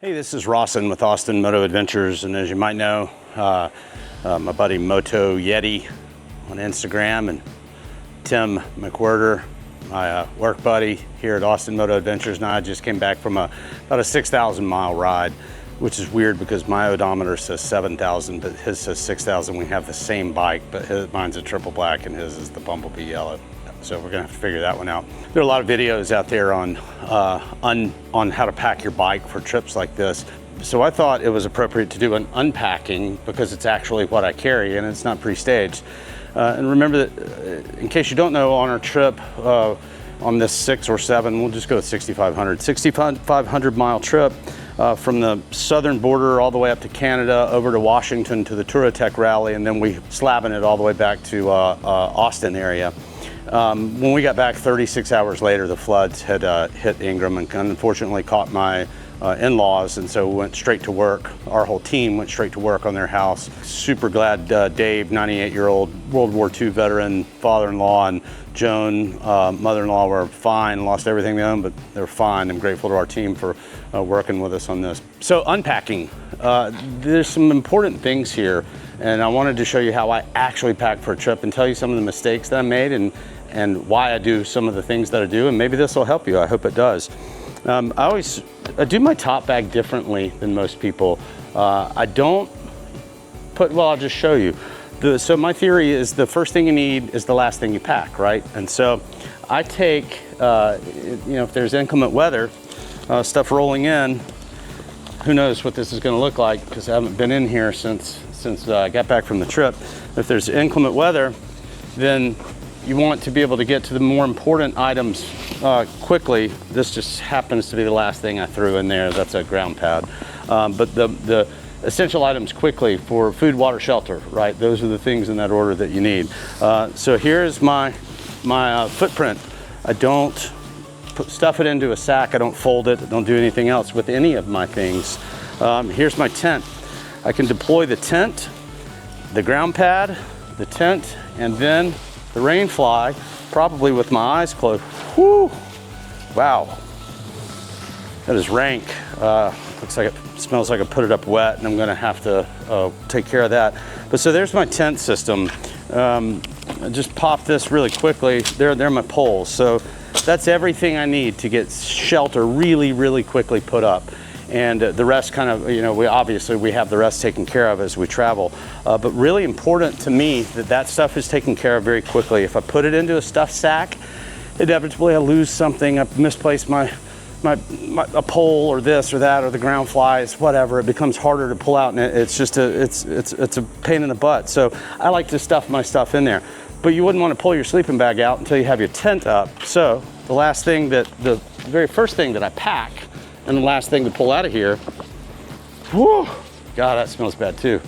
Hey, this is Rosson with Austin Moto Adventures, and as you might know, my buddy Moto Yeti on Instagram, and Tim McWhirter, my work buddy here at Austin Moto Adventures, and I just came back from about a 6,000 mile ride, which is weird because my odometer says 7,000, but his says 6,000. We have the same bike, but mine's a triple black and his is the Bumblebee yellow. So we're gonna have to figure that one out. There are a lot of videos out there on how to pack your bike for trips like this. So I thought it was appropriate to do an unpacking because it's actually what I carry and it's not pre-staged. And remember that, in case you don't know, on our trip, on this 6 or 7, we'll just go with 6,500 mile trip from the southern border all the way up to Canada, over to Washington to the TouraTech Rally, and then we slabbing it all the way back to Austin area. When we got back 36 hours later, the floods had hit Ingram and unfortunately caught my in-laws, and so we went straight to work. Our whole team went straight to work on their house. Super glad Dave, 98-year-old World War II veteran, father-in-law, and Joan, mother-in-law, were fine, lost everything they owned, but they're fine. I'm grateful to our team for working with us on this. So unpacking, there's some important things here, and I wanted to show you how I actually pack for a trip and tell you some of the mistakes that I made and why I do some of the things that I do, and maybe this will help you. I hope it does. I do my top bag differently than most people. I don't put, well, I'll just show you. So my theory is the first thing you need is the last thing you pack, right? And so I take, if there's inclement weather, stuff rolling in, who knows what this is gonna look like because I haven't been in here since I got back from the trip. If there's inclement weather, then you want to be able to get to the more important items quickly. This just happens to be the last thing I threw in there. That's a ground pad. But the essential items quickly for food, water, shelter, right? Those are the things in that order that you need. So here's my footprint. I don't stuff it into a sack. I don't fold it. I don't do anything else with any of my things. Here's my tent. I can deploy the tent, the ground pad, the tent, and then the rain fly, probably with my eyes closed. Whew, wow, that is rank. Looks like it smells like I put it up wet, and I'm gonna have to take care of that. But so there's my tent system. I just pop this really quickly. They're my poles. So that's everything I need to get shelter really, really quickly put up. And the rest kind of, we have the rest taken care of as we travel. But really important to me that stuff is taken care of very quickly. If I put it into a stuffed sack, inevitably I lose something. I misplace a pole or this or that or the ground flies, whatever. It becomes harder to pull out, and it's just it's a pain in the butt. So I like to stuff my stuff in there. But you wouldn't want to pull your sleeping bag out until you have your tent up. So the very first thing that I pack, and the last thing to pull out of here, whew, God, that smells bad too.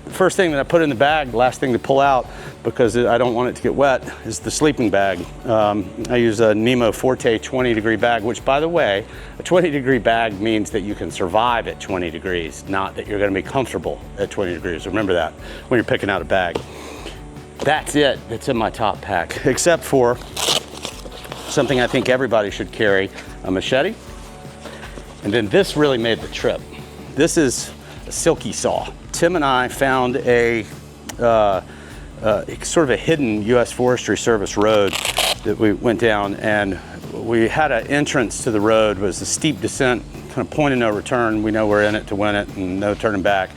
First thing that I put in the bag, last thing to pull out, because I don't want it to get wet, is the sleeping bag. I use a Nemo Forte 20-degree bag, which, by the way, a 20-degree bag means that you can survive at 20 degrees, not that you're gonna be comfortable at 20 degrees. Remember that when you're picking out a bag. That's it, that's in my top pack, except for something I think everybody should carry, a machete. And then this really made the trip. This is a silky saw. Tim and I found a sort of a hidden U.S. Forestry Service road that we went down, and we had an entrance to the road. It was a steep descent, kind of point of no return. We know we're in it to win it and no turning back.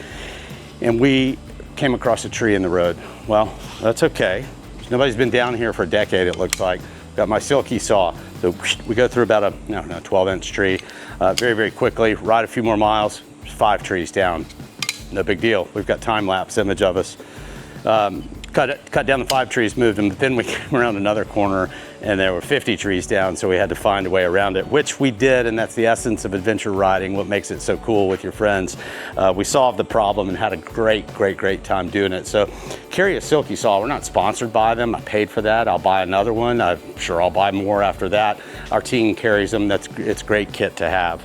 And we came across a tree in the road. Well, that's okay. Nobody's been down here for a decade, it looks like. Got my silky saw. So we go through about a 12-inch tree very, very quickly, ride a few more miles, 5 trees down. No big deal. We've got time-lapse image of us. Cut down the 5 trees, moved them, but then we came around another corner and there were 50 trees down, so we had to find a way around it, which we did, and that's the essence of adventure riding, what makes it so cool with your friends. We solved the problem and had a great, great, great time doing it. So carry a silky saw. We're not sponsored by them. I paid for that. I'll buy another one. I'm sure I'll buy more after that. Our team carries them. It's great kit to have.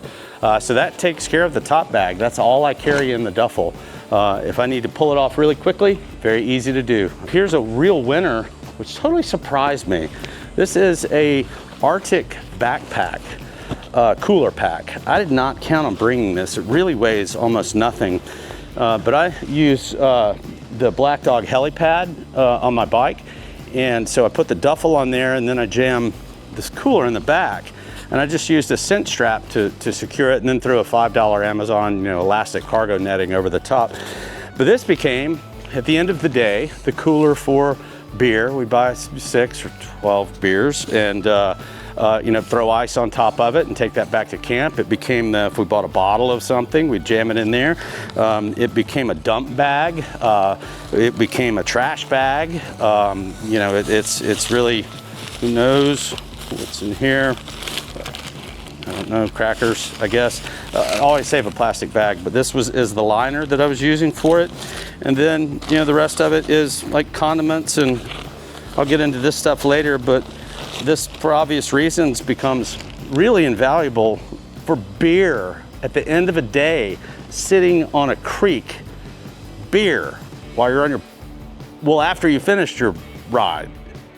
So that takes care of the top bag. That's all I carry in the duffel. If I need to pull it off really quickly, very easy to do. Here's a real winner, which totally surprised me. This is a Arctic backpack. cooler pack. I did not count on bringing this. It really weighs almost nothing, but I use the Black Dog helipad on my bike, and so I put the duffel on there, and then I jam this cooler in the back, and I just used a cinch strap to secure it, and then threw a $5 Amazon, elastic cargo netting over the top. But this became, at the end of the day, the cooler for beer. We buy 6 or 12 beers, and throw ice on top of it and take that back to camp. It became, if we bought a bottle of something, we'd jam it in there. It became a dump bag. It became a trash bag. It's really, who knows what's in here? I don't know, crackers, I guess. I always save a plastic bag, but this is the liner that I was using for it. And then, the rest of it is like condiments, and I'll get into this stuff later, but this, for obvious reasons, becomes really invaluable for beer at the end of a day, sitting on a creek, beer, while you're on after you finished your ride.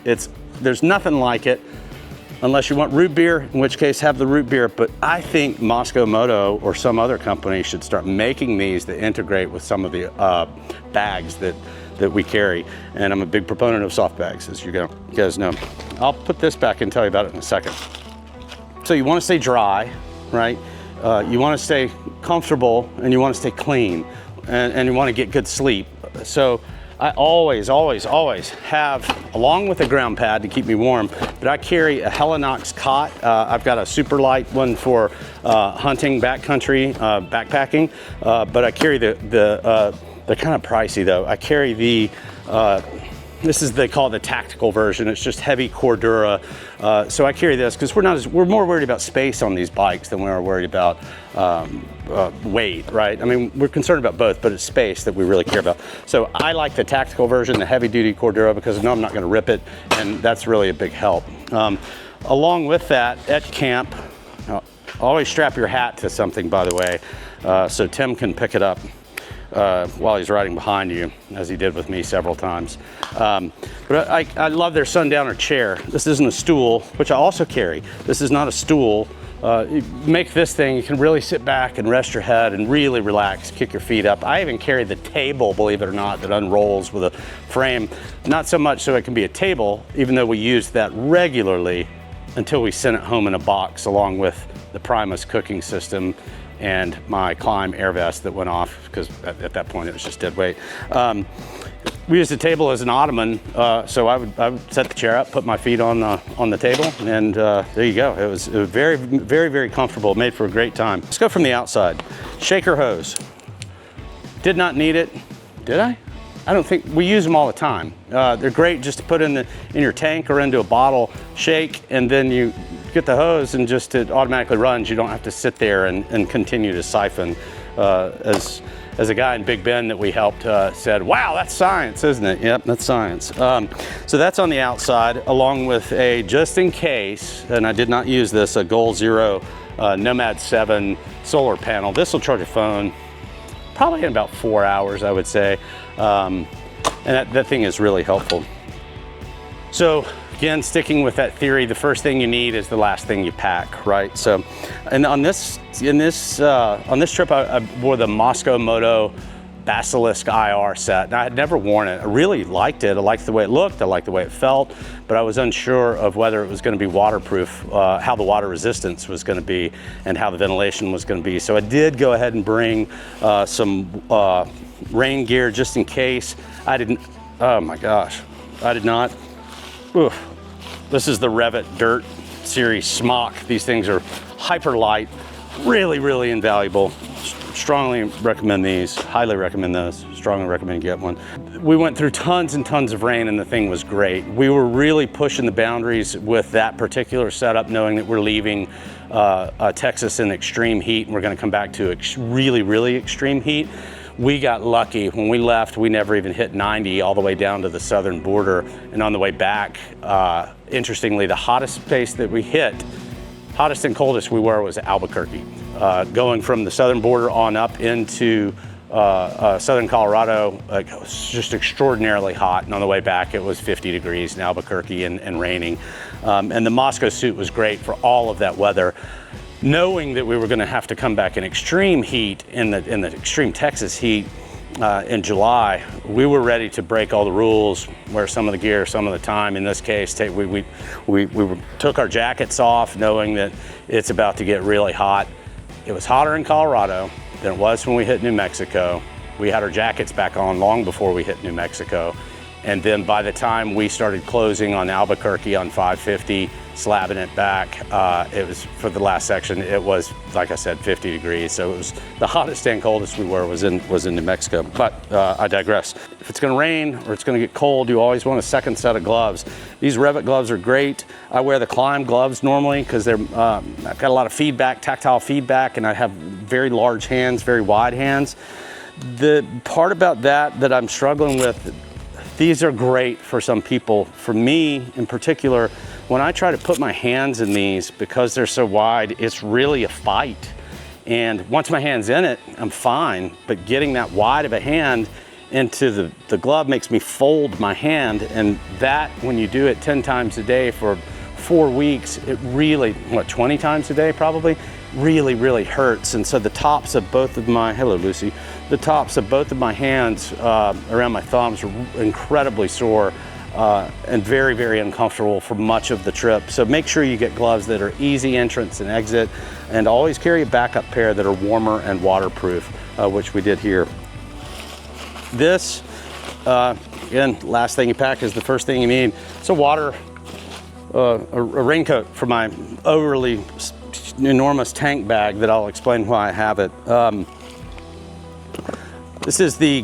There's nothing like it, unless you want root beer, in which case have the root beer. But I think Moto or some other company should start making these that integrate with some of the bags that we carry. And I'm a big proponent of soft bags, as you guys know. I'll put this back and tell you about it in a second. So you want to stay dry, right? You want to stay comfortable, and you want to stay clean, and you want to get good sleep. So I always have, along with a ground pad to keep me warm, but I carry a Helinox cot. I've got a super light one for hunting, backcountry, backpacking, but I carry they're kind of pricey though. I carry the, they call it the tactical version. It's just heavy Cordura. So I carry this because we're more worried about space on these bikes than we are worried about weight, right? I mean, we're concerned about both, but it's space that we really care about. So I like the tactical version, the heavy duty Cordura, because I know I'm not gonna rip it, and that's really a big help. Along with that, at camp, always strap your hat to something, by the way, so Tim can pick it up while he's riding behind you, as he did with me several times. But I love their sundowner chair. This isn't a stool, which I also carry. This is not a stool. You make this thing, you can really sit back and rest your head and really relax, kick your feet up. I even carry the table, believe it or not, that unrolls with a frame. Not so much so it can be a table, even though we use that regularly until we sent it home in a box, along with the Primus cooking system and my Climb air vest that went off, because at that point it was just dead weight. We used the table as an ottoman, so I would set the chair up, put my feet on the table, and there you go. It was very, very, very comfortable, made for a great time. Let's go from the outside. Shaker hose. Did not need it, did I? I don't think, we use them all the time. They're great just to put in your tank or into a bottle, shake, and then you get the hose, and just it automatically runs. You don't have to sit there and continue to siphon. As a guy in Big Bend that we helped said, wow, that's science, isn't it? Yep, that's science. So that's on the outside, along with a, just in case, and I did not use this, a Goal Zero Nomad 7 solar panel. This will charge your phone probably in about 4 hours, I would say. And that thing is really helpful. So again, sticking with that theory, the first thing you need is the last thing you pack, right? So, and on this trip, I wore the Moto Basilisk IR set. Now, I had never worn it. I really liked it. I liked the way it looked. I liked the way it felt, but I was unsure of whether it was going to be waterproof, how the water resistance was going to be, and how the ventilation was going to be. So I did go ahead and bring some rain gear just in case. Oh my gosh, I did not. Oof. This is the Revit Dirt Series Smock. These things are hyper light, really, really invaluable. Strongly recommend these, highly recommend those, strongly recommend you get one. We went through tons and tons of rain, and the thing was great. We were really pushing the boundaries with that particular setup, knowing that we're leaving Texas in extreme heat, and we're gonna come back to really, really extreme heat. We got lucky. When we left, we never even hit 90 all the way down to the southern border. And on the way back, interestingly, the hottest place that we hit, hottest and coldest we were, was Albuquerque. Going from the southern border on up into southern Colorado, it was just extraordinarily hot. And on the way back, it was 50 degrees in Albuquerque and raining. And the Moscow suit was great for all of that weather. knowing that we were gonna have to come back in extreme heat, in the extreme Texas heat in July, we were ready to break all the rules, wear some of the gear some of the time. In this case, we took our jackets off knowing that it's about to get really hot. It was hotter in Colorado than it was when we hit New Mexico. We had our jackets back on long before we hit New Mexico. And then by the time we started closing on Albuquerque on 550, slabbing it back, it was, for the last section, it was, like I said, 50 degrees. So it was the hottest and coldest we were was in New Mexico. But I digress. If it's gonna rain or it's gonna get cold, you always want a second set of gloves. These Revit gloves are great. I wear the Climb gloves normally because they're, I've got a lot of feedback, tactile feedback, and I have very large hands, very wide hands. The part about that I'm struggling with, these are great for some people. For me in particular, when I try to put my hands in these, because they're so wide, it's really a fight. And once my hand's in it, I'm fine. But getting that wide of a hand into the glove makes me fold my hand. And that, when you do it 10 times a day for 4 weeks, it really, 20 times a day probably, really, really hurts. And so the tops of both of my, hello Lucy, the tops of both of my hands around my thumbs are incredibly sore and very, very uncomfortable for much of the trip. So make sure you get gloves that are easy entrance and exit, and always carry a backup pair that are warmer and waterproof, which we did here. This, again, last thing you pack is the first thing you need. It's a raincoat for my overly enormous tank bag that I'll explain why I have it. This is the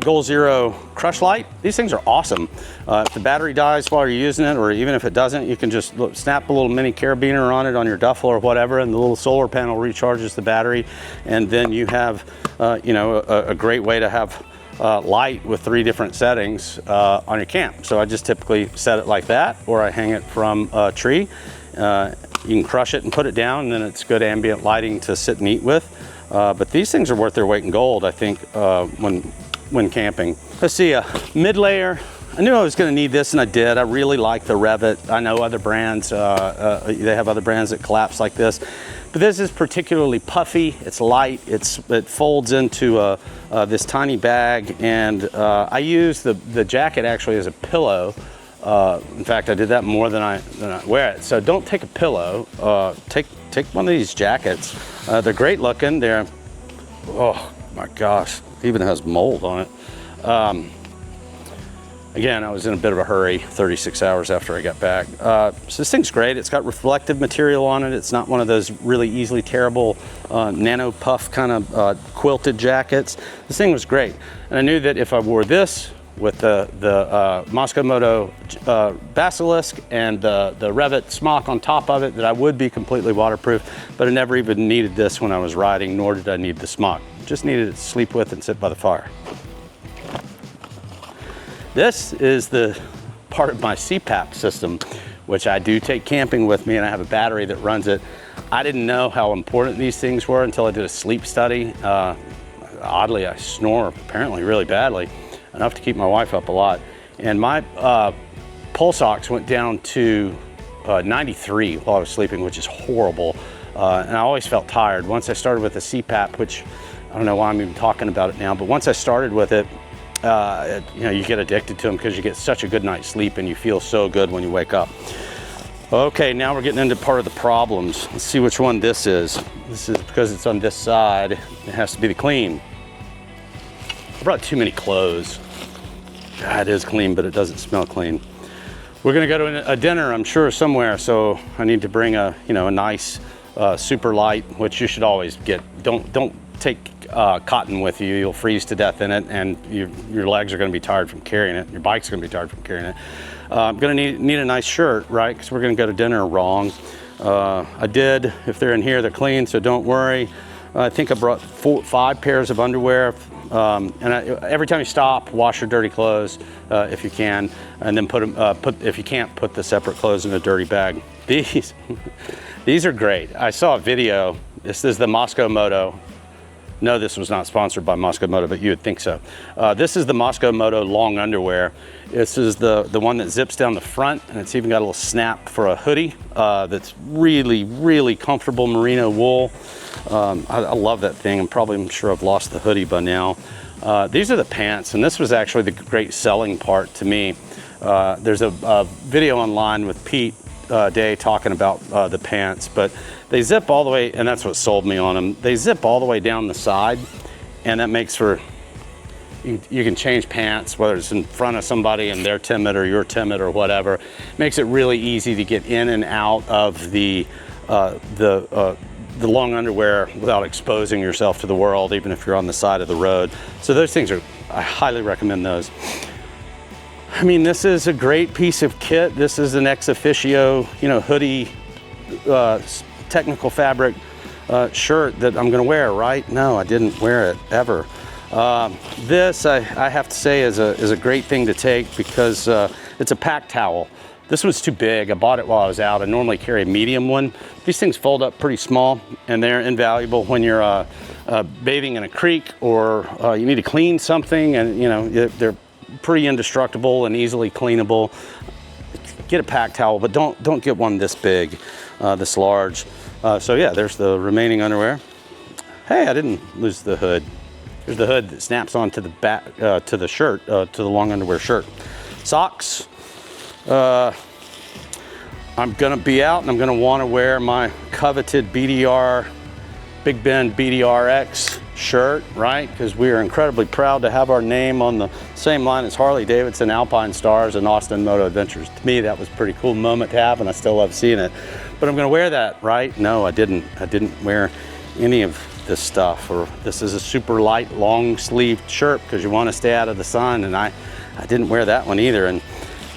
Goal Zero Crush Light. These things are awesome. If the battery dies while you're using it, or even if it doesn't, you can just snap a little mini carabiner on it on your duffel or whatever, and the little solar panel recharges the battery, and then you have a great way to have light with 3 different settings on your camp. So I just typically set it like that, or I hang it from a tree. You can crush it and put it down, and then it's good ambient lighting to sit and eat with. But these things are worth their weight in gold, I think, when camping. Let's see, a mid-layer. I knew I was gonna need this, and I did. I really like the Revit. I know other brands, they have other brands that collapse like this. But this is particularly puffy, it's light, it folds into this tiny bag, and I use the jacket actually as a pillow. In fact, I did that more than I wear it. So don't take a pillow, take one of these jackets. They're great looking. They're, oh my gosh, even has mold on it. Again, I was in a bit of a hurry 36 hours after I got back. So this thing's great. It's got reflective material on it. It's not one of those really easily tearable nano puff kind of quilted jackets. This thing was great. And I knew that if I wore this with the Moscow Moto Basilisk and the Revit smock on top of it, that I would be completely waterproof, but I never even needed this when I was riding, nor did I need the smock. Just needed it to sleep with and sit by the fire. This is the part of my CPAP system, which I do take camping with me, and I have a battery that runs it. I didn't know how important these things were until I did a sleep study. Oddly, I snore apparently really badly, enough to keep my wife up a lot. And my pulse ox went down to 93 while I was sleeping, which is horrible. And I always felt tired. Once I started with the CPAP, which I don't know why I'm even talking about it now, but once I started with it, you get addicted to them because you get such a good night's sleep and you feel so good when you wake up. Okay, now we're getting into part of the problems. Let's see which one this is. This is because it's on this side, it has to be the clean. I brought too many clothes. God, it is clean, but it doesn't smell clean. We're gonna go to a dinner, I'm sure, somewhere, so I need to bring a nice super light, which you should always get. Don't take cotton with you. You'll freeze to death in it, and your legs are gonna be tired from carrying it. Your bike's gonna be tired from carrying it. I'm gonna need a nice shirt, right? Because we're gonna go to dinner wrong. I did, if they're in here, they're clean, so don't worry. I think I brought 5 pairs of underwear. Every time you stop, wash your dirty clothes if you can, and then if you can't, put the separate clothes in a dirty bag. These are great. I saw a video. This is the Moscow Moto. No, this was not sponsored by Moscow Moto, but you would think so. This is the Moscow Moto long underwear. This is the one that zips down the front, and it's even got a little snap for a hoodie that's really, really comfortable merino wool. I love that thing. I'm sure I've lost the hoodie by now. These are the pants, and this was actually the great selling part to me. There's a video online with Pete Day talking about the pants, but they zip all the way, and that's what sold me on them. They zip all the way down the side, and that makes for, you can change pants, whether it's in front of somebody and they're timid or you're timid or whatever. Makes it really easy to get in and out of the long underwear without exposing yourself to the world, even if you're on the side of the road. So those things I highly recommend those. I mean, this is a great piece of kit. This is an ex officio, hoodie, technical fabric shirt that I'm gonna wear, right? No, I didn't wear it ever. This, I have to say, is a great thing to take because it's a pack towel. This one's too big. I bought it while I was out. I normally carry a medium one. These things fold up pretty small, and they're invaluable when you're bathing in a creek or you need to clean something, and they're pretty indestructible and easily cleanable. Get a pack towel, but don't get one this big, this large. So yeah, there's the remaining underwear. Hey, I didn't lose the hood. There's the hood that snaps onto the back, to the shirt, to the long underwear shirt. Socks. I'm gonna be out and I'm gonna wanna wear my coveted BDR, Big Ben BDRX shirt, right? Because we are incredibly proud to have our name on the same line as Harley Davidson, Alpine Stars, and Austin Moto Adventures. To me, that was a pretty cool moment to have, and I still love seeing it. But I'm gonna wear that, right? No, I didn't wear any of this stuff. Or this is a super light, long sleeved shirt because you wanna stay out of the sun, and I didn't wear that one either. And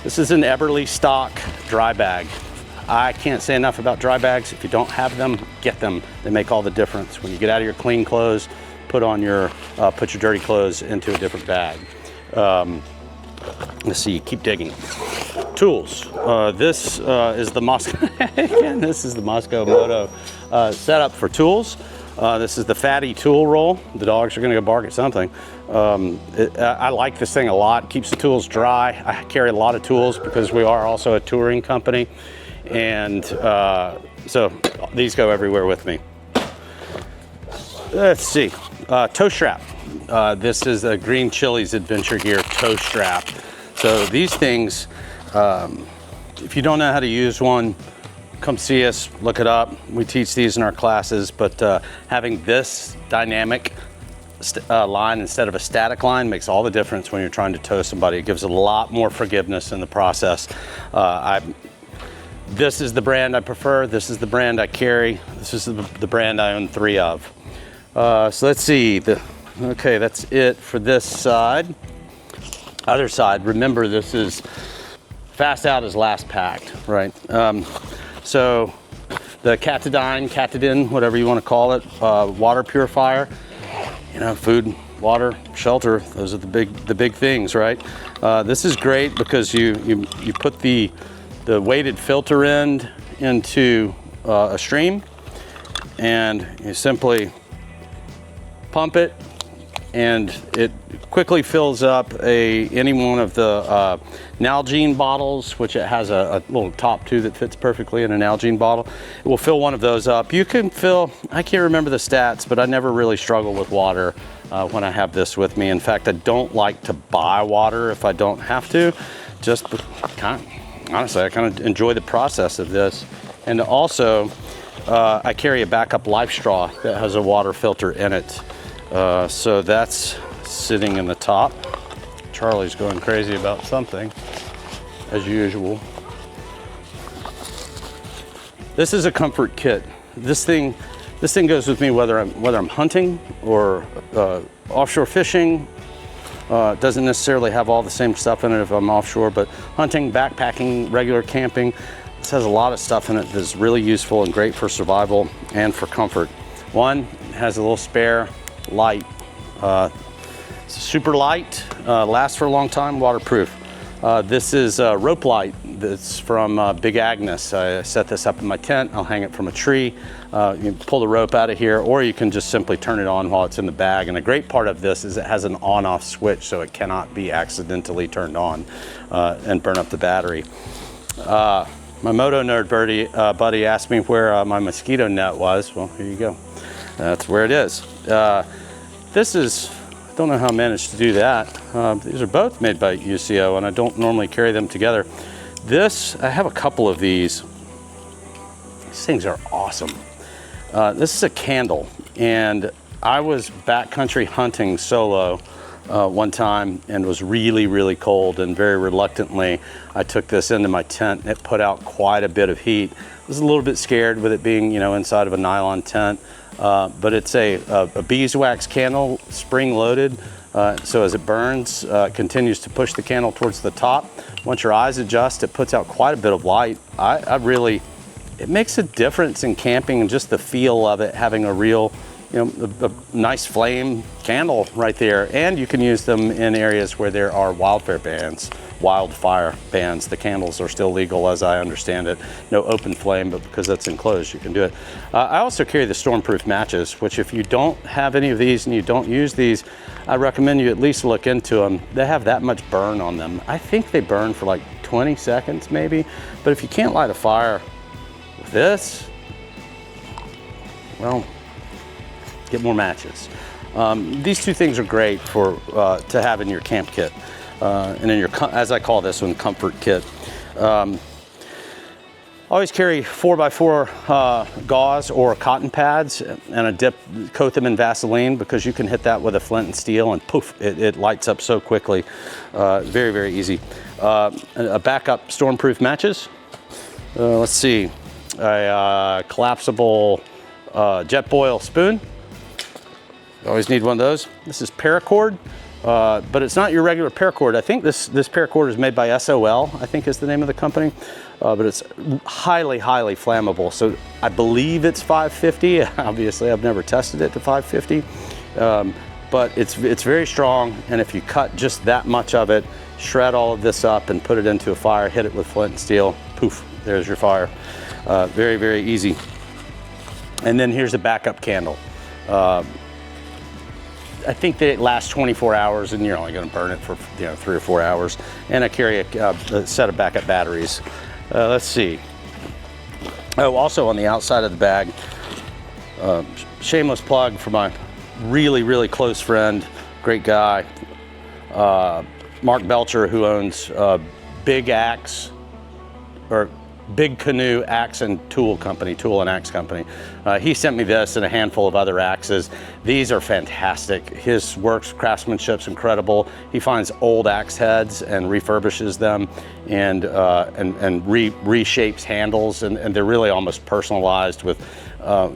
this is an Eberly stock dry bag. I can't say enough about dry bags. If you don't have them, get them. They make all the difference. When you get out of your clean clothes, put your dirty clothes into a different bag. Let's see, keep digging. Tools. This is the Moscow, again, this is the Moscow Moto setup for tools. This is the fatty tool roll. The dogs are gonna go bark at something. I like this thing a lot. It keeps the tools dry. I carry a lot of tools because we are also a touring company. And so these go everywhere with me. Let's see, toe strap. This is a Green Chili's Adventure Gear toe strap. So these things, if you don't know how to use one, come see us, look it up. We teach these in our classes, but having this dynamic line instead of a static line makes all the difference when you're trying to tow somebody. It gives a lot more forgiveness in the process. This is the brand I prefer. This is the brand I carry. This is the brand I own 3 of. So let's see. Okay, that's it for this side. Other side, remember this is fast out is last packed, right? So the Katadyn, whatever you want to call it, water purifier, food, water, shelter, those are the big things, right? This is great because you put the weighted filter end into a stream, and you simply pump it, and it quickly fills up any one of the Nalgene bottles, which it has a little top too that fits perfectly in a Nalgene bottle. It will fill one of those up. You can fill, I can't remember the stats, but I never really struggle with water when I have this with me. In fact, I don't like to buy water if I don't have to. Honestly, I kind of enjoy the process of this. And also, I carry a backup life straw that has a water filter in it. So that's sitting in the top. Charlie's going crazy about something, as usual. This is a comfort kit. This thing goes with me whether I'm hunting or offshore fishing. It doesn't necessarily have all the same stuff in it if I'm offshore, but hunting, backpacking, regular camping, this has a lot of stuff in it that's really useful and great for survival and for comfort. One, it has a little spare light. It's super light, lasts for a long time, waterproof. This is rope light It's from Big Agnes. I set this up in my tent. I'll hang it from a tree. You can pull the rope out of here, or you can just simply turn it on while it's in the bag. And the great part of this is it has an on-off switch, so it cannot be accidentally turned on and burn up the battery. My Moto nerd buddy asked me where my mosquito net was. Well, here you go. That's where it is. This is, I don't know how I managed to do that. These are both made by UCO, and I don't normally carry them together. This, I have a couple of these. These things are awesome. This is a candle, and I was backcountry hunting solo one time and was really, really cold, and very reluctantly I took this into my tent. It put out quite a bit of heat. I was a little bit scared with it being, you know, inside of a nylon tent, but it's a beeswax candle, spring loaded, so as it burns, it continues to push the candle towards the top. Once your eyes adjust, it puts out quite a bit of light. It makes a difference in camping, and just the feel of it having a real, you know, a nice flame candle right there. And you can use them in areas where there are wildfire bans. The candles are still legal, as I understand it. No open flame, but because that's enclosed, you can do it. I also carry the stormproof matches, which if you don't have any of these and you don't use these, I recommend you at least look into them. They have that much burn on them. I think they burn for like 20 seconds maybe, but if you can't light a fire with this, well, get more matches. These two things are great for to have in your camp kit, and in your, as I call this one, comfort kit. Always carry 4x4 gauze or cotton pads, and coat them in Vaseline, because you can hit that with a flint and steel and poof, it lights up so quickly. Very, very easy. A backup stormproof matches. Let's see, a collapsible jet boil spoon. You always need one of those. This is paracord, but it's not your regular paracord. I think this paracord is made by SOL, I think is the name of the company, but it's highly, highly flammable. So I believe it's 550. Obviously, I've never tested it to 550, but it's very strong. And if you cut just that much of it, shred all of this up and put it into a fire, hit it with flint and steel, poof, there's your fire. Very, very easy. And then here's a backup candle. I think that it lasts 24 hours, and you're only going to burn it for 3 or 4 hours. And I carry a set of backup batteries. Let's see. Oh, also on the outside of the bag, shameless plug for my really, really close friend, great guy, Mark Belcher, who owns Big Canoe Axe and Tool Company, Tool and Axe Company. He sent me this and a handful of other axes. These are fantastic. His works, craftsmanship's incredible. He finds old axe heads and refurbishes them, and reshapes handles, and they're really almost personalized with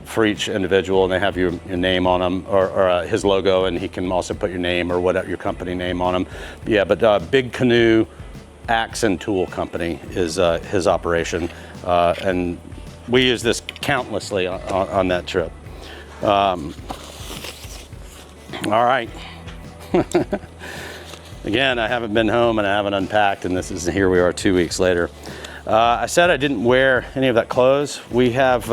for each individual, and they have your name on them, or his logo, and he can also put your name or whatever, your company name on them. Yeah, but Big Canoe Axe and Tool Company is his operation, and we use this countlessly on that trip. All right. Again, I haven't been home and I haven't unpacked, and here we are 2 weeks later. I said I didn't wear any of that clothes. We have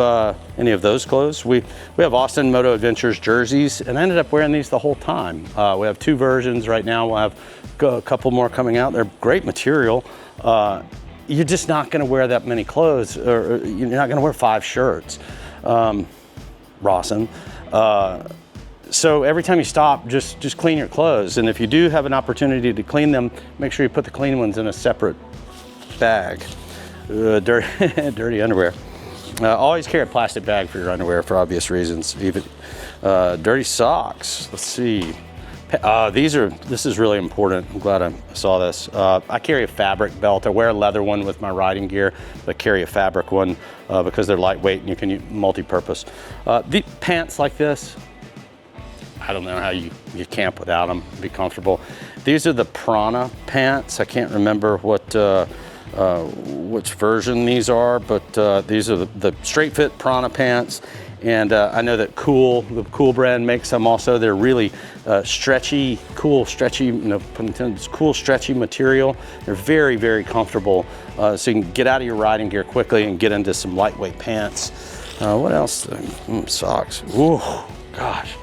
any of those clothes. We have Austin Moto Adventures jerseys, and I ended up wearing these the whole time. We have 2 versions right now. We'll have a couple more coming out. They're great material. You're just not going to wear that many clothes, or you're not going to wear 5 shirts. Rosson. So every time you stop, just clean your clothes. And if you do have an opportunity to clean them, make sure you put the clean ones in a separate bag. Dirty underwear. Always carry a plastic bag for your underwear for obvious reasons. Even dirty socks. Let's see. This is really important. I'm glad I saw this. I carry a fabric belt. I wear a leather one with my riding gear, but carry a fabric one because they're lightweight and you can use multi-purpose. The pants like this, I don't know how you camp without them, be comfortable. These are the Prana pants. I can't remember which version these are, but these are the straight fit Prana pants. And I know that the Cool brand makes some also. They're really stretchy, cool, stretchy, pun intended, cool, stretchy material. They're very, very comfortable. So you can get out of your riding gear quickly and get into some lightweight pants. What else? Socks. Ooh, gosh.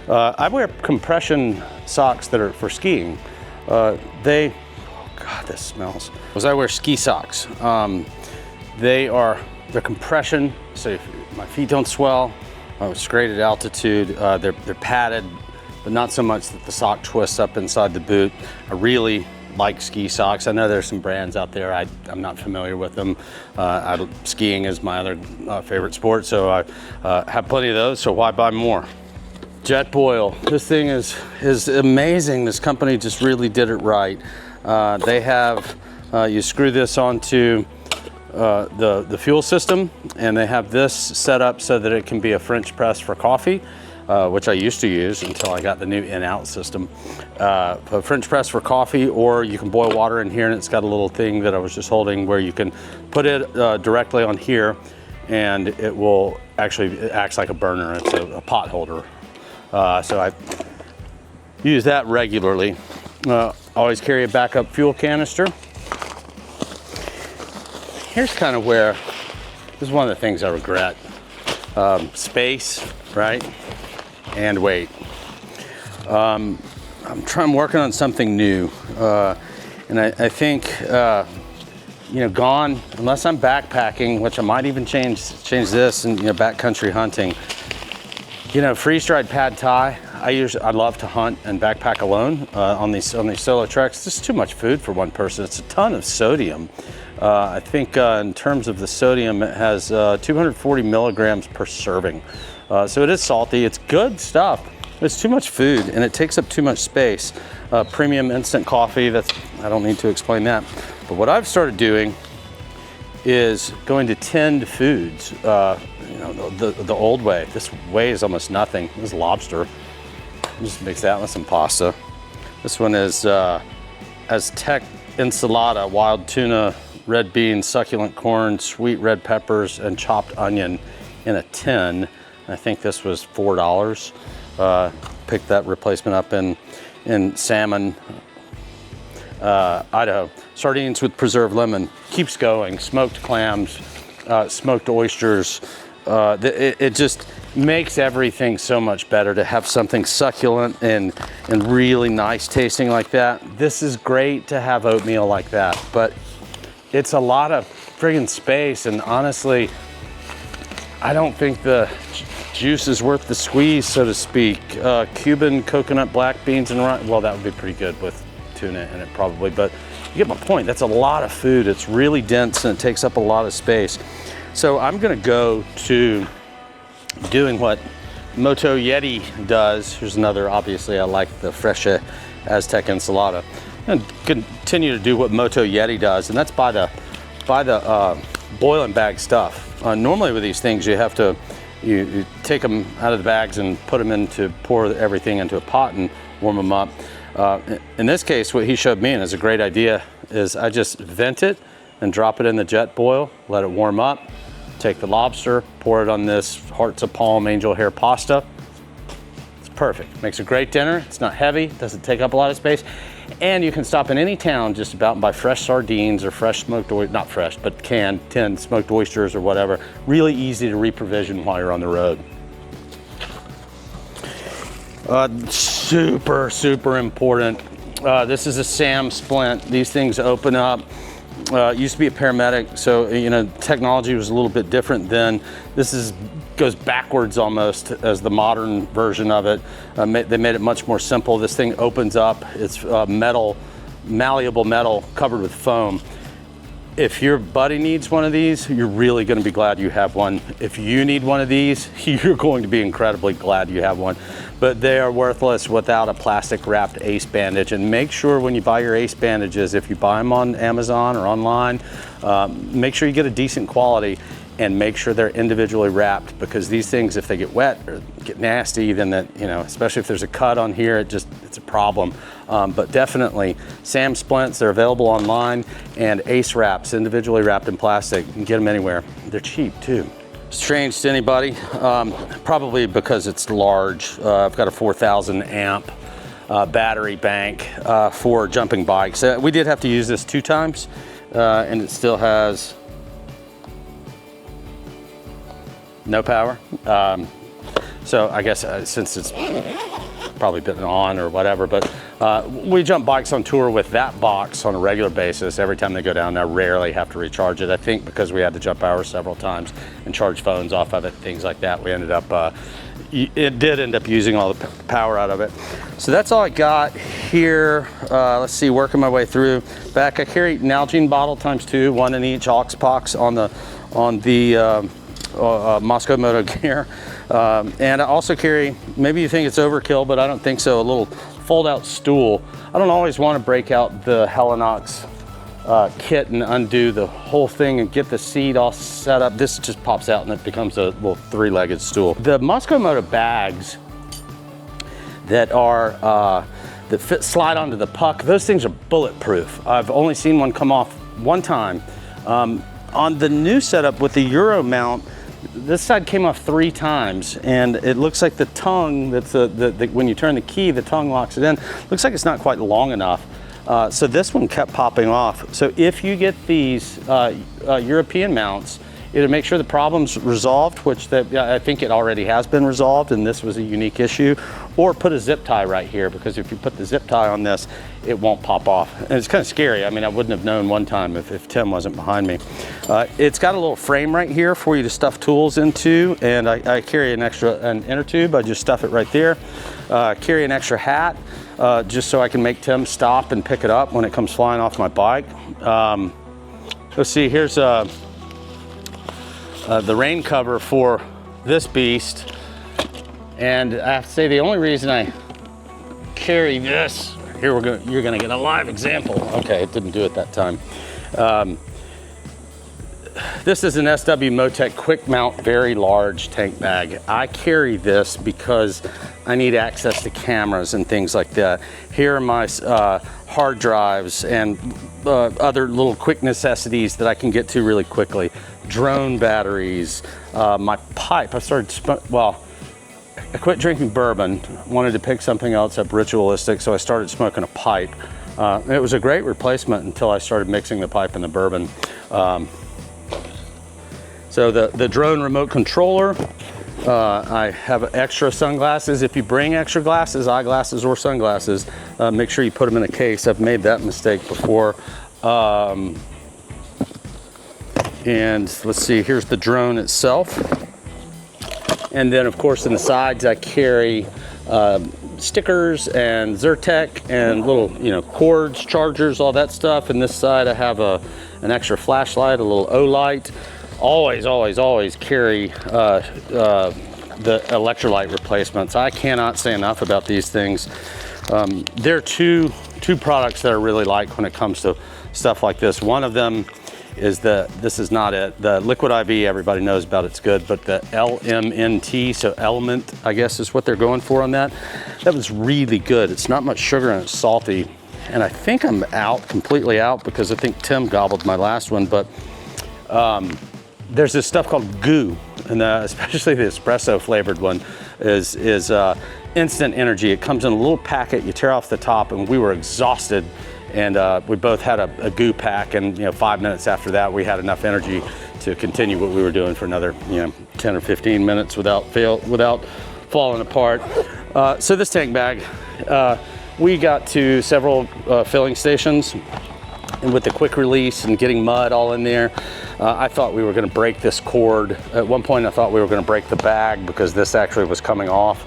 I wear compression socks that are for skiing. Oh God, this smells. I wear ski socks. They're compression, so my feet don't swell. It's great at altitude. They're padded, but not so much that the sock twists up inside the boot. I really like ski socks. I know there's some brands out there. I'm not familiar with them. Skiing is my other favorite sport, so I have plenty of those, so why buy more? Jetboil. This thing is amazing. This company just really did it right. They have, you screw this onto the fuel system, and they have this set up so that it can be a French press for coffee, which I used to use until I got the new in-out system. A French press for coffee, or you can boil water in here, and it's got a little thing that I was just holding where you can put it directly on here, and it acts like a burner. It's a pot holder. So I use that regularly. Always carry a backup fuel canister. Here's kind of where, this is one of the things I regret. Space, right? And weight. I'm working on something new. And I think, gone, unless I'm backpacking, which I might even change this and, backcountry hunting. Freeze-dried pad thai. I love to hunt and backpack alone on these solo treks. It's just too much food for one person. It's a ton of sodium. I think in terms of the sodium, it has 240 milligrams per serving. So it is salty. It's good stuff. It's too much food and it takes up too much space. Premium instant coffee. I don't need to explain that. But what I've started doing is going to tinned foods. The old way. This weighs almost nothing. This is lobster. Just mix that with some pasta. This one is Aztec ensalada, wild tuna, red beans, succulent corn, sweet red peppers, and chopped onion in a tin. I think this was $4. Picked that replacement up in salmon, Idaho. Sardines with preserved lemon. Keeps going. Smoked clams, smoked oysters. It just makes everything so much better to have something succulent and really nice tasting like that. This is great to have oatmeal like that, but it's a lot of friggin' space, and honestly, I don't think the juice is worth the squeeze, so to speak. Cuban coconut black beans and rice, well, that would be pretty good with tuna in it probably, but you get my point. That's a lot of food. It's really dense and it takes up a lot of space. So I'm gonna go to doing what Moto Yeti does. Here's another, obviously I like the fresh Aztec ensalada. And continue to do what Moto Yeti does, and that's buy the boiling bag stuff. Normally with these things you have to, you take them out of the bags and put them pour everything into a pot and warm them up. In this case, what he showed me, and is a great idea, is I just vent it and drop it in the jet boil, let it warm up, take the lobster, pour it on this hearts of palm angel hair pasta. It's perfect. Makes a great dinner. It's not heavy, doesn't take up a lot of space. And you can stop in any town just about and buy fresh sardines or fresh smoked, not fresh, but canned, tinned smoked oysters or whatever. Really easy to reprovision while you're on the road. Super, super important. This is a SAM splint. These things open up. Used to be a paramedic, so technology was a little bit different then. This goes backwards almost as the modern version of it. They made it much more simple. This thing opens up. It's metal, malleable metal covered with foam. If your buddy needs one of these, you're really going to be glad you have one. If you need one of these, you're going to be incredibly glad you have one. But they are worthless without a plastic wrapped ACE bandage. And make sure when you buy your ACE bandages, if you buy them on Amazon or online, make sure you get a decent quality. and make sure they're individually wrapped, because these things, if they get wet or get nasty, then that, you know, especially if there's a cut on here, it's a problem. But definitely SAM splints, they're available online, and Ace wraps, individually wrapped in plastic. You can get them anywhere. They're cheap too. Strange to anybody, probably because it's large. I've got a 4,000 amp battery bank for jumping bikes. We did have to use this 2 times, and it still has no power. So I guess since it's probably been on or whatever, but we jump bikes on tour with that box on a regular basis. Every time they go down, I rarely have to recharge it. I think because we had to jump hours several times and charge phones off of it, things like that, we ended up, it did end up using all the power out of it. So that's all I got here. Let's see, working my way through. Back, I carry Nalgene bottle ×2, 1 in each aux box on the Moscow Moto gear. And I also carry, maybe you think it's overkill, but I don't think so, a little fold-out stool. I don't always want to break out the Helinox kit and undo the whole thing and get the seat all set up. This just pops out and it becomes a little 3-legged stool. The Moscow Moto bags that are that slide onto the puck, those things are bulletproof. I've only seen one come off one time. On the new setup with the Euro mount, this side came off 3 times, and it looks like the tongue, that's when you turn the key, the tongue locks it in. Looks like it's not quite long enough. So this one kept popping off. So if you get these European mounts, it'll make sure the problem's resolved, which I think it already has been resolved, and this was a unique issue. Or put a zip tie right here, because if you put the zip tie on this, it won't pop off. And it's kind of scary. I mean, I wouldn't have known one time if Tim wasn't behind me. It's got a little frame right here for you to stuff tools into, and I carry an inner tube. I just stuff it right there. Carry an extra hat, just so I can make Tim stop and pick it up when it comes flying off my bike. Let's see, here's the rain cover for this beast. And I have to say, the only reason I carry this, you're gonna get a live example. Okay, it didn't do it that time. This is an SW Motec quick mount, very large tank bag. I carry this because I need access to cameras and things like that. Here are my hard drives and other little quick necessities that I can get to really quickly. Drone batteries, my pipe. I quit drinking bourbon, wanted to pick something else up ritualistic, so I started smoking a pipe. It was a great replacement until I started mixing the pipe and the bourbon. So the drone remote controller, I have extra sunglasses. If you bring extra glasses, eyeglasses or sunglasses, make sure you put them in a case. I've made that mistake before. And let's see, here's the drone itself. And then of course in the sides I carry stickers and Zyrtec and little cords, chargers, all that stuff. And this side I have an extra flashlight, a little O-light. Always carry the electrolyte replacements. I cannot say enough about these things. There are two products that I really like when it comes to stuff like this. One of them is this is not it. The Liquid IV, everybody knows about, it's good, but the LMNT, so element, I guess is what they're going for on that. That was really good. It's not much sugar and it's salty. And I think I'm completely out, because I think Tim gobbled my last one, but there's this stuff called goo, and especially the espresso flavored one is instant energy. It comes in a little packet, you tear off the top, and we were exhausted. And we both had a goo pack, and 5 minutes after that, we had enough energy to continue what we were doing for another 10 or 15 minutes without falling apart. So this tank bag, we got to several filling stations, and with the quick release and getting mud all in there, I thought we were going to break this cord. At one point, I thought we were going to break the bag because this actually was coming off.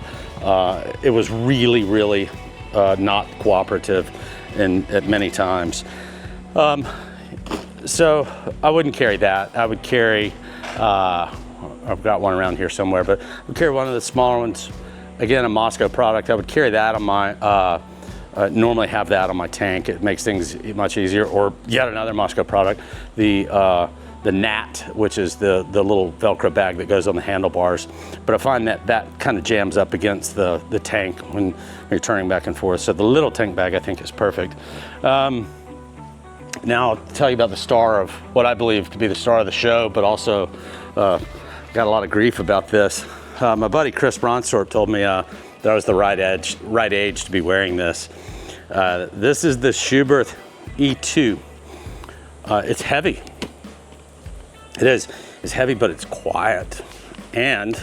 It was really not cooperative. At many times. So I wouldn't carry that. I would carry, I've got one around here somewhere, but I would carry one of the smaller ones. Again, a Moscow product. I would carry that on my, normally have that on my tank. It makes things much easier. Or yet another Moscow product, the Nat, which is the little Velcro bag that goes on the handlebars. But I find that kind of jams up against the tank when you're turning back and forth. So the little tank bag I think is perfect. Now I'll tell you about the star of what I believe to be the star of the show, but also got a lot of grief about this. My buddy Chris Bronstorp told me that I was the right age to be wearing this. This is the Schubirth E2. It's heavy. It is. It's heavy, but it's quiet. And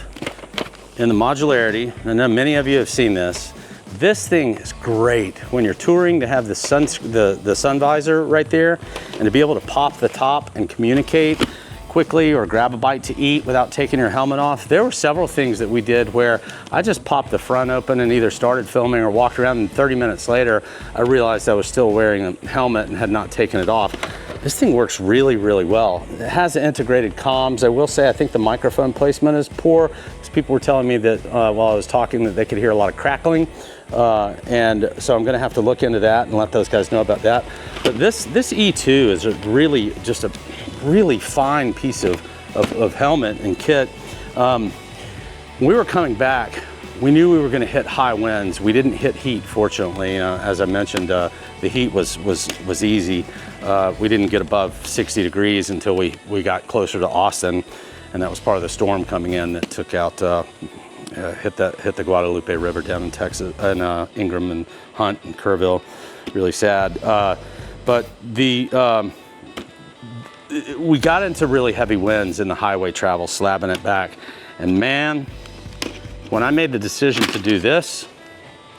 in the modularity, I know many of you have seen this. This thing is great when you're touring to have the sun visor right there, and to be able to pop the top and communicate quickly or grab a bite to eat without taking your helmet off. There were several things that we did where I just popped the front open and either started filming or walked around, and 30 minutes later I realized I was still wearing a helmet and had not taken it off. This thing works really, really well. It has integrated comms. I will say I think the microphone placement is poor, because people were telling me that while I was talking that they could hear a lot of crackling. And so I'm gonna have to look into that and let those guys know about that. But this E2 is really just a really fine piece of helmet and kit. When we were coming back, we knew we were gonna hit high winds. We didn't hit heat, fortunately. As I mentioned, the heat was easy. We didn't get above 60 degrees until we got closer to Austin, and that was part of the storm coming in that took out, hit the Guadalupe River down in Texas, and Ingram and Hunt and Kerrville. Really sad. But we got into really heavy winds in the highway travel, slabbing it back. And man, when I made the decision to do this,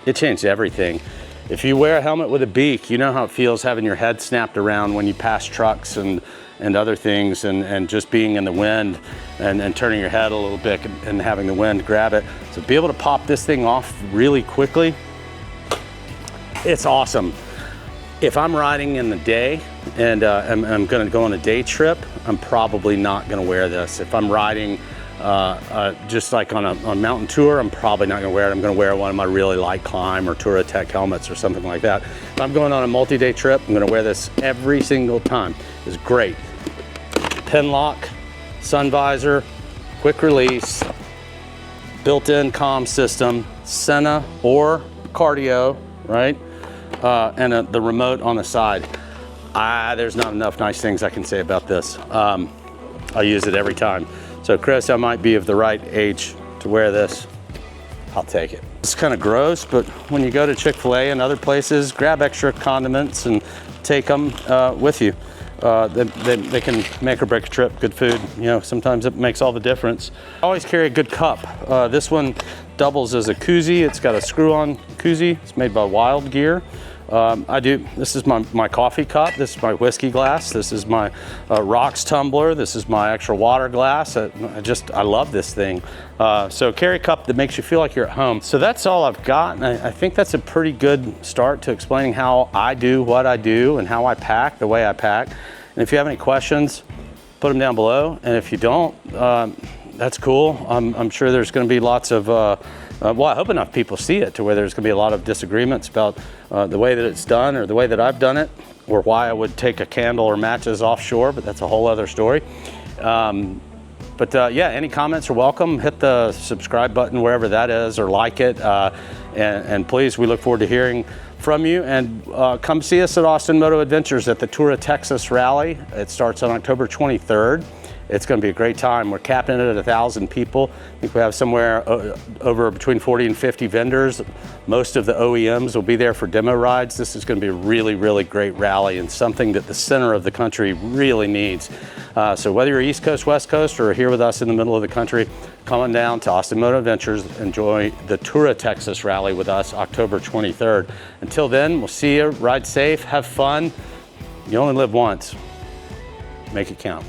it changed everything. If you wear a helmet with a beak, you know how it feels having your head snapped around when you pass trucks and other things, and just being in the wind and turning your head a little bit and having the wind grab it. So to be able to pop this thing off really quickly, it's awesome. If I'm riding in the day and I'm gonna go on a day trip, I'm probably not gonna wear this. If I'm riding just like on a mountain tour, I'm probably not gonna wear it. I'm gonna wear one of my really light climb or TouraTech helmets or something like that. If I'm going on a multi-day trip, I'm gonna wear this every single time. It's great. Pin lock, sun visor, quick release, built-in comm system, Senna or cardio, right? And the remote on the side. There's not enough nice things I can say about this. I use it every time. So Chris, I might be of the right age to wear this. I'll take it. It's kind of gross, but when you go to Chick-fil-A and other places, grab extra condiments and take them with you. They can make or break a trip. Good food, you know, sometimes it makes all the difference. I always carry a good cup. This one doubles as a koozie. It's got a screw-on koozie. It's made by Wild Gear. This is my coffee cup. This is my whiskey glass. This is my rocks tumbler. This is my extra water glass. I love this thing. So carry a cup that makes you feel like you're at home. So that's all I've got. And I think that's a pretty good start to explaining how I do what I do and how I pack, the way I pack. And if you have any questions, put them down below. And if you don't, that's cool. I'm sure there's going to be lots of, well, I hope enough people see it to where there's going to be a lot of disagreements about the way that it's done or the way that I've done it, or why I would take a candle or matches offshore, but that's a whole other story. Yeah, any comments are welcome. Hit the subscribe button wherever that is, or like it. And please, we look forward to hearing from you. And come see us at Austin Moto Adventures at the TouraTech Rally. It starts on October 23rd. It's going to be a great time. We're capping it at 1,000 people. I think we have somewhere over between 40 and 50 vendors. Most of the OEMs will be there for demo rides. This is going to be a really, really great rally, and something that the center of the country really needs. So whether you're East Coast, West Coast, or here with us in the middle of the country, come on down to Austin Moto Adventures. Enjoy the TouraTech Rally with us October 23rd. Until then, we'll see you. Ride safe, have fun. You only live once. Make it count.